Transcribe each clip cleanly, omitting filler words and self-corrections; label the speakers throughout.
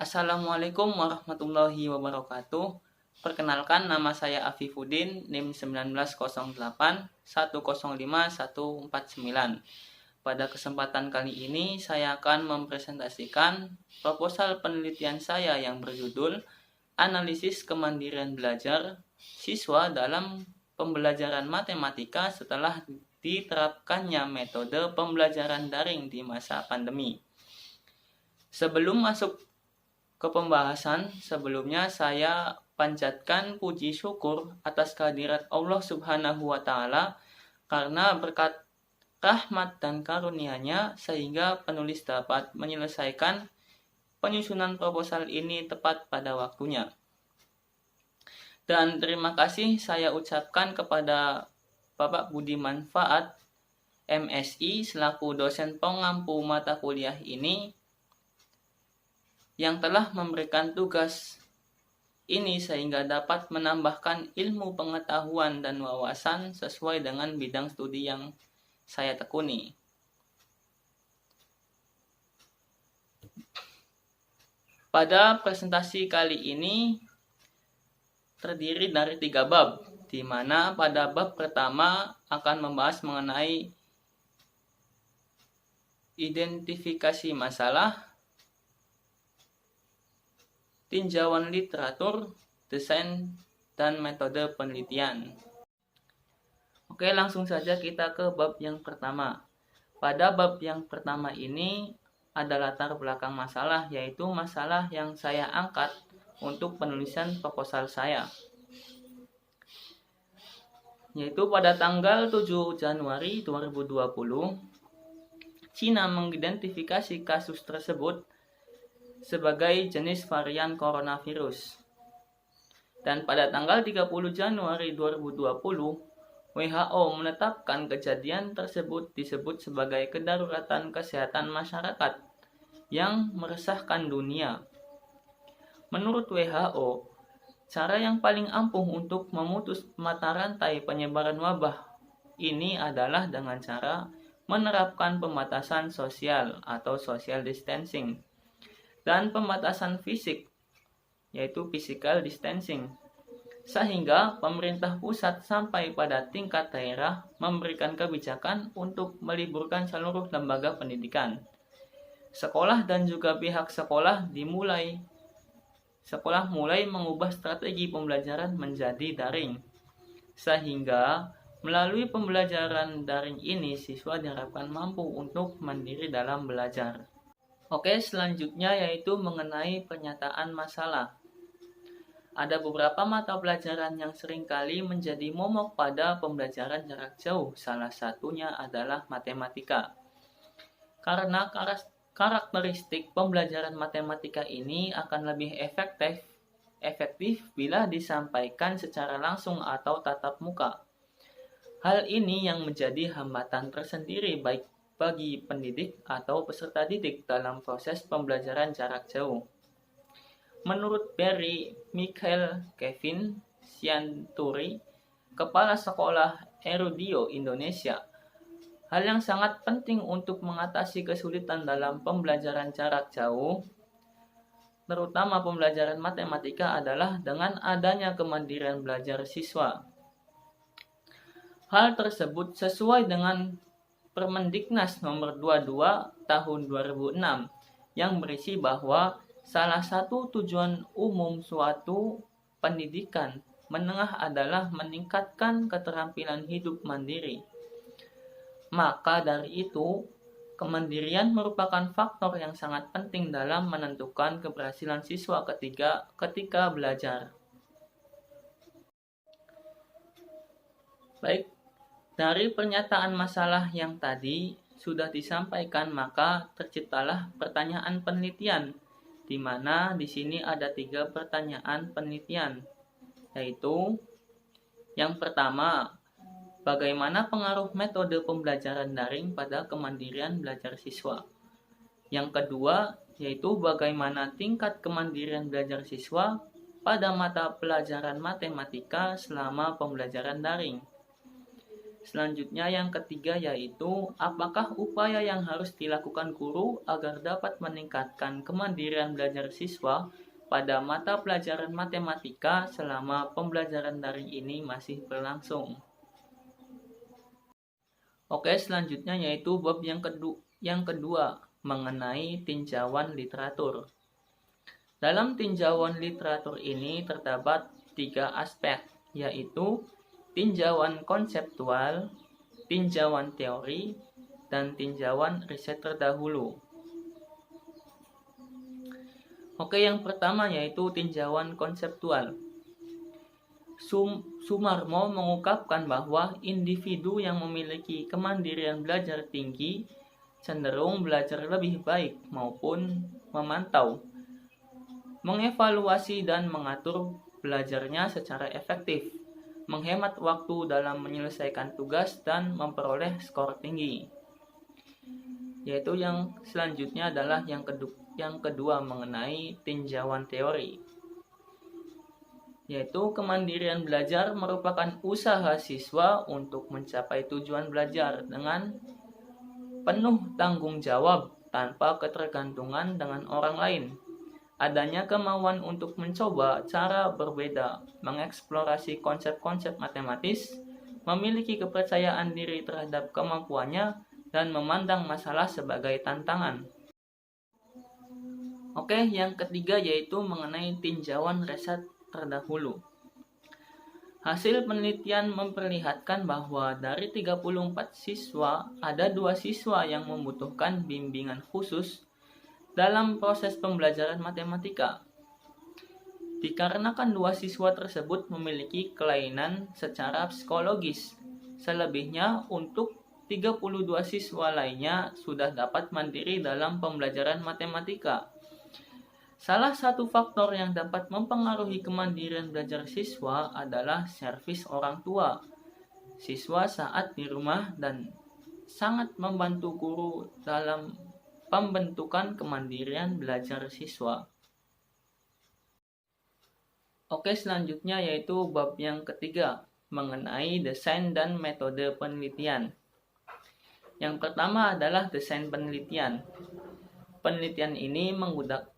Speaker 1: Assalamualaikum warahmatullahi wabarakatuh. Perkenalkan, nama saya Afifuddin, NIM 1908105149. Pada kesempatan kali ini saya akan mempresentasikan proposal penelitian saya yang berjudul Analisis Kemandirian Belajar Siswa dalam Pembelajaran Matematika setelah diterapkannya metode pembelajaran daring di masa pandemi. Sebelum masuk ke pembahasan, sebelumnya saya panjatkan puji syukur atas kehadirat Allah Subhanahu wa Ta'ala karena berkat rahmat dan karunia-Nya sehingga penulis dapat menyelesaikan penyusunan proposal ini tepat pada waktunya. Dan terima kasih saya ucapkan kepada Bapak Budi Manfaat, MSI, selaku dosen pengampu mata kuliah ini yang telah memberikan tugas ini sehingga dapat menambahkan ilmu pengetahuan dan wawasan sesuai dengan bidang studi yang saya tekuni. Pada presentasi kali ini terdiri dari 3 bab, di mana pada bab pertama akan membahas mengenai identifikasi masalah, tinjauan literatur, desain, dan metode penelitian. Oke, langsung saja kita ke bab yang pertama. Pada bab yang pertama ini ada latar belakang masalah, yaitu masalah yang saya angkat untuk penulisan proposal saya. Yaitu pada tanggal 7 Januari 2020, Cina mengidentifikasi kasus tersebut sebagai jenis varian coronavirus. Dan pada tanggal 30 Januari 2020, WHO menetapkan kejadian tersebut disebut sebagai kedaruratan kesehatan masyarakat yang meresahkan dunia. Menurut WHO, cara yang paling ampuh untuk memutus mata rantai penyebaran wabah ini adalah dengan cara menerapkan pembatasan sosial atau social distancing dan pembatasan fisik, yaitu physical distancing, sehingga pemerintah pusat sampai pada tingkat daerah memberikan kebijakan untuk meliburkan seluruh lembaga pendidikan. Sekolah dan juga pihak sekolah mulai mengubah strategi pembelajaran menjadi daring, sehingga melalui pembelajaran daring ini siswa diharapkan mampu untuk mandiri dalam belajar. Oke, selanjutnya yaitu mengenai pernyataan masalah. Ada beberapa mata pelajaran yang seringkali menjadi momok pada pembelajaran jarak jauh. Salah satunya adalah matematika. Karena karakteristik pembelajaran matematika ini akan lebih efektif bila disampaikan secara langsung atau tatap muka. Hal ini yang menjadi hambatan tersendiri baik bagi pendidik atau peserta didik dalam proses pembelajaran jarak jauh. Menurut Barry Michael Kevin Sianturi, Kepala Sekolah Erudio Indonesia, hal yang sangat penting untuk mengatasi kesulitan dalam pembelajaran jarak jauh, terutama pembelajaran matematika, adalah dengan adanya kemandirian belajar siswa. Hal tersebut sesuai dengan Permendiknas nomor 22 tahun 2006 yang berisi bahwa salah satu tujuan umum suatu pendidikan menengah adalah meningkatkan keterampilan hidup mandiri. Maka dari itu, kemandirian merupakan faktor yang sangat penting dalam menentukan keberhasilan siswa ketika belajar. Baik, dari pernyataan masalah yang tadi sudah disampaikan, maka terciptalah pertanyaan penelitian, di mana di sini ada 3 pertanyaan penelitian, yaitu yang pertama, bagaimana pengaruh metode pembelajaran daring pada kemandirian belajar siswa? Yang kedua, yaitu bagaimana tingkat kemandirian belajar siswa pada mata pelajaran matematika selama pembelajaran daring? Selanjutnya yang ketiga yaitu apakah upaya yang harus dilakukan guru agar dapat meningkatkan kemandirian belajar siswa pada mata pelajaran matematika selama pembelajaran daring ini masih berlangsung. Oke, selanjutnya yaitu bab yang kedua mengenai tinjauan literatur. Dalam tinjauan literatur ini terdapat 3 aspek, yaitu tinjauan konseptual, tinjauan teori, dan tinjauan riset terdahulu. Oke, yang pertama yaitu tinjauan konseptual. Sumarmo mengungkapkan bahwa individu yang memiliki kemandirian belajar tinggi cenderung belajar lebih baik maupun memantau, mengevaluasi dan mengatur belajarnya secara efektif, menghemat waktu dalam menyelesaikan tugas dan memperoleh skor tinggi. Yaitu yang selanjutnya adalah yang kedua mengenai tinjauan teori. Yaitu kemandirian belajar merupakan usaha siswa untuk mencapai tujuan belajar dengan penuh tanggung jawab tanpa ketergantungan dengan orang lain. Adanya kemauan untuk mencoba cara berbeda, mengeksplorasi konsep-konsep matematis, memiliki kepercayaan diri terhadap kemampuannya, dan memandang masalah sebagai tantangan. Oke, yang ketiga yaitu mengenai tinjauan riset terdahulu. Hasil penelitian memperlihatkan bahwa dari 34 siswa, ada 2 siswa yang membutuhkan bimbingan khusus dalam proses pembelajaran matematika. Dikarenakan 2 siswa tersebut memiliki kelainan secara psikologis. Selebihnya untuk 32 siswa lainnya sudah dapat mandiri dalam pembelajaran matematika. Salah satu faktor yang dapat mempengaruhi kemandirian belajar siswa adalah servis orang tua siswa saat di rumah dan sangat membantu guru dalam pembentukan kemandirian belajar siswa. Oke, selanjutnya yaitu bab yang ketiga mengenai desain dan metode penelitian. Yang pertama adalah desain penelitian. Penelitian ini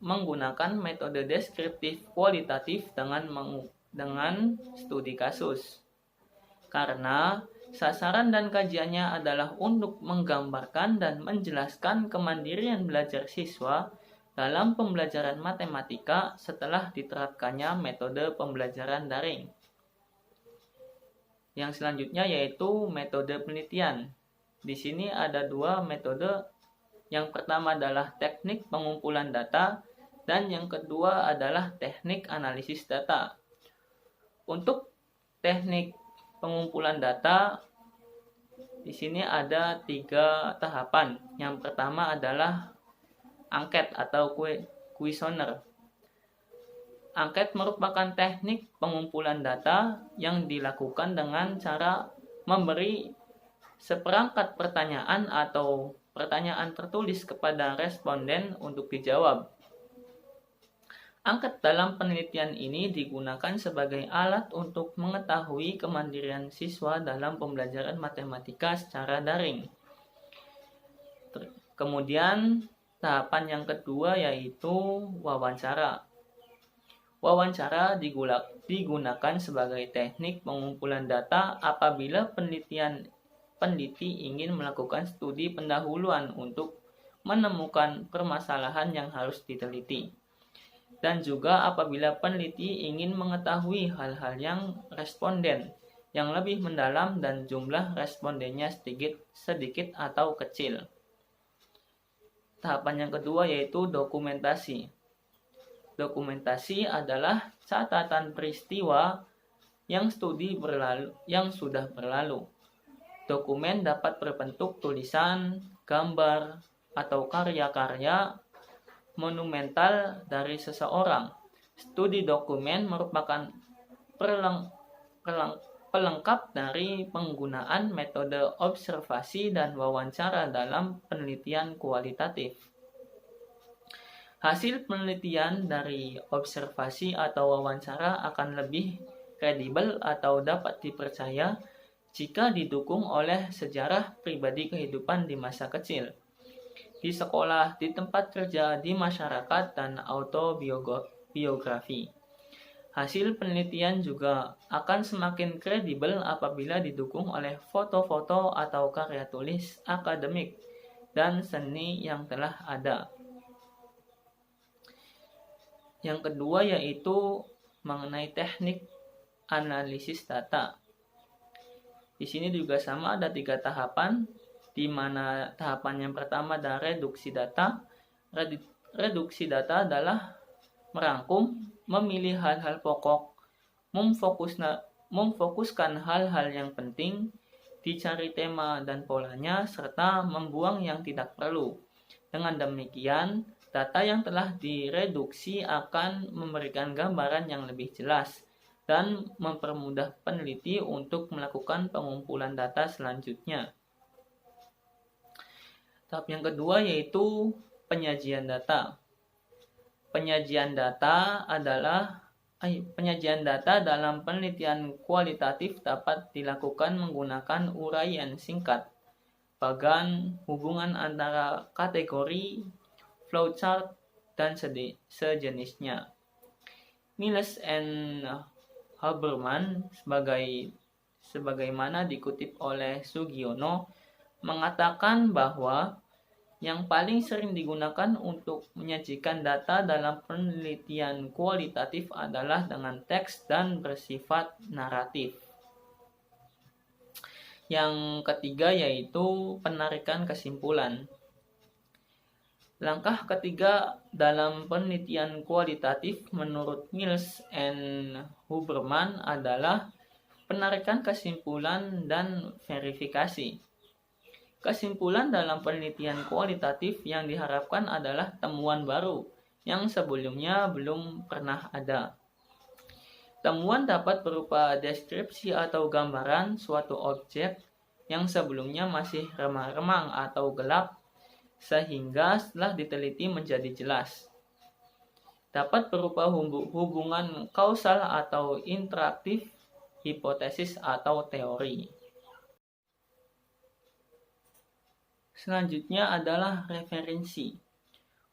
Speaker 1: menggunakan metode deskriptif kualitatif dengan studi kasus. Karena sasaran dan kajiannya adalah untuk menggambarkan dan menjelaskan kemandirian belajar siswa dalam pembelajaran matematika setelah diterapkannya metode pembelajaran daring. Yang selanjutnya yaitu metode penelitian. Di sini ada 2 metode. Yang pertama adalah teknik pengumpulan data dan yang kedua adalah teknik analisis data. Untuk teknik pengumpulan data di sini ada 3 tahapan. Yang pertama adalah angket atau kuesioner. Angket merupakan teknik pengumpulan data yang dilakukan dengan cara memberi seperangkat pertanyaan atau pertanyaan tertulis kepada responden untuk dijawab. Angket dalam penelitian ini digunakan sebagai alat untuk mengetahui kemandirian siswa dalam pembelajaran matematika secara daring. Kemudian tahapan yang kedua yaitu wawancara. Wawancara digunakan sebagai teknik pengumpulan data apabila peneliti ingin melakukan studi pendahuluan untuk menemukan permasalahan yang harus diteliti. Dan juga apabila peneliti ingin mengetahui hal-hal yang responden yang lebih mendalam dan jumlah respondennya sedikit atau kecil. Tahapan yang kedua yaitu dokumentasi. Dokumentasi adalah catatan peristiwa yang sudah berlalu. Dokumen dapat berbentuk tulisan, gambar, atau karya-karya monumental dari seseorang. Studi dokumen merupakan pelengkap dari penggunaan metode observasi dan wawancara dalam penelitian kualitatif. Hasil penelitian dari observasi atau wawancara akan lebih kredibel atau dapat dipercaya jika didukung oleh sejarah pribadi kehidupan di masa kecil, di sekolah, di tempat kerja, di masyarakat, dan autobiografi. Hasil penelitian juga akan semakin kredibel apabila didukung oleh foto-foto atau karya tulis akademik dan seni yang telah ada. Yang kedua yaitu mengenai teknik analisis data. Di sini juga sama, ada 3 tahapan, di mana tahapan yang pertama adalah reduksi data. Reduksi data adalah merangkum, memilih hal-hal pokok, memfokuskan hal-hal yang penting, dicari tema dan polanya, serta membuang yang tidak perlu. Dengan demikian, data yang telah direduksi akan memberikan gambaran yang lebih jelas dan mempermudah peneliti untuk melakukan pengumpulan data selanjutnya. Tahap yang kedua yaitu penyajian data. Penyajian data dalam penelitian kualitatif dapat dilakukan menggunakan uraian singkat, bagan, hubungan antara kategori, flowchart, dan sejenisnya. Miles and Haberman sebagaimana dikutip oleh Sugiono mengatakan bahwa yang paling sering digunakan untuk menyajikan data dalam penelitian kualitatif adalah dengan teks dan bersifat naratif. Yang ketiga yaitu penarikan kesimpulan. Langkah ketiga dalam penelitian kualitatif menurut Miles and Huberman adalah penarikan kesimpulan dan verifikasi. Kesimpulan dalam penelitian kualitatif yang diharapkan adalah temuan baru yang sebelumnya belum pernah ada. Temuan dapat berupa deskripsi atau gambaran suatu objek yang sebelumnya masih remang-remang atau gelap, sehingga setelah diteliti menjadi jelas. Dapat berupa hubungan kausal atau interaktif, hipotesis atau teori. Selanjutnya adalah referensi.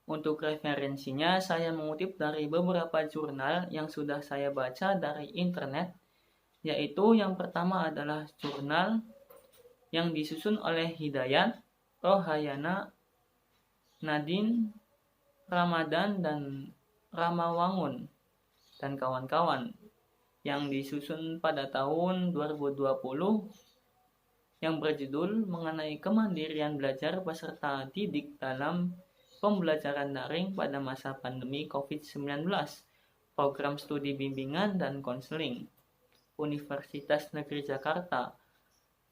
Speaker 1: Untuk referensinya saya mengutip dari beberapa jurnal yang sudah saya baca dari internet, yaitu yang pertama adalah jurnal yang disusun oleh Hidayat, Rohayana, Nadine, Ramadan, dan Ramawangun dan kawan-kawan, yang disusun pada tahun 2020, yang berjudul mengenai kemandirian belajar peserta didik dalam pembelajaran daring pada masa pandemi COVID-19, program studi bimbingan dan konseling, Universitas Negeri Jakarta,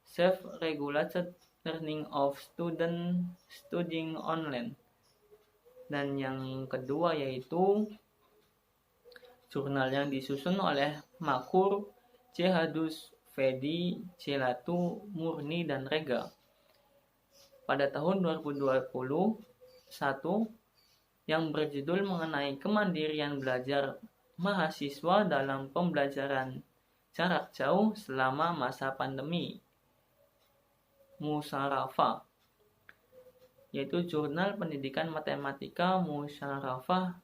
Speaker 1: Self-Regulated Learning of Student Studying Online. Dan yang kedua yaitu jurnal yang disusun oleh Makur, Jehadus, Fedi, Celatu, Murni, dan Rega pada tahun 2021, yang berjudul mengenai kemandirian belajar mahasiswa dalam pembelajaran jarak jauh selama masa pandemi, Musarafah, yaitu Jurnal Pendidikan Matematika Musarafah,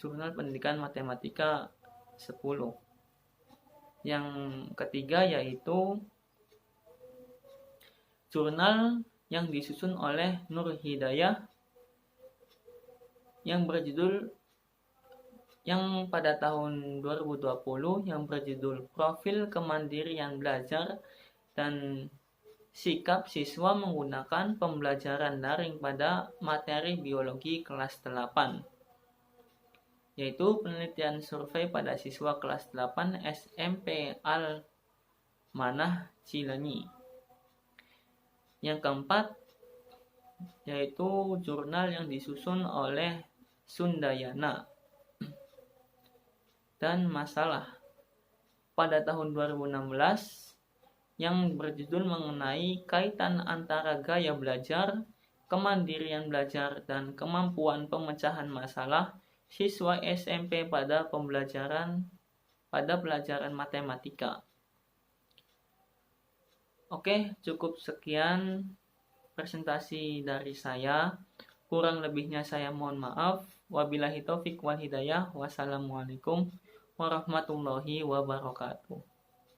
Speaker 1: Jurnal Pendidikan Matematika 10. Yang ketiga yaitu jurnal yang disusun oleh Nur Hidayah yang pada tahun 2020 yang berjudul Profil Kemandirian Belajar dan Sikap Siswa Menggunakan Pembelajaran Daring pada Materi Biologi kelas 8, yaitu penelitian survei pada siswa kelas 8 SMP Al-Manah Cileunyi. Yang keempat yaitu jurnal yang disusun oleh Sundayana dan Masalah pada tahun 2016 yang berjudul mengenai kaitan antara gaya belajar, kemandirian belajar, dan kemampuan pemecahan masalah siswa SMP pada pelajaran matematika. Oke, cukup sekian presentasi dari saya. Kurang lebihnya saya mohon maaf. Wabillahi taufik wal hidayah. Wassalamualaikum warahmatullahi wabarakatuh.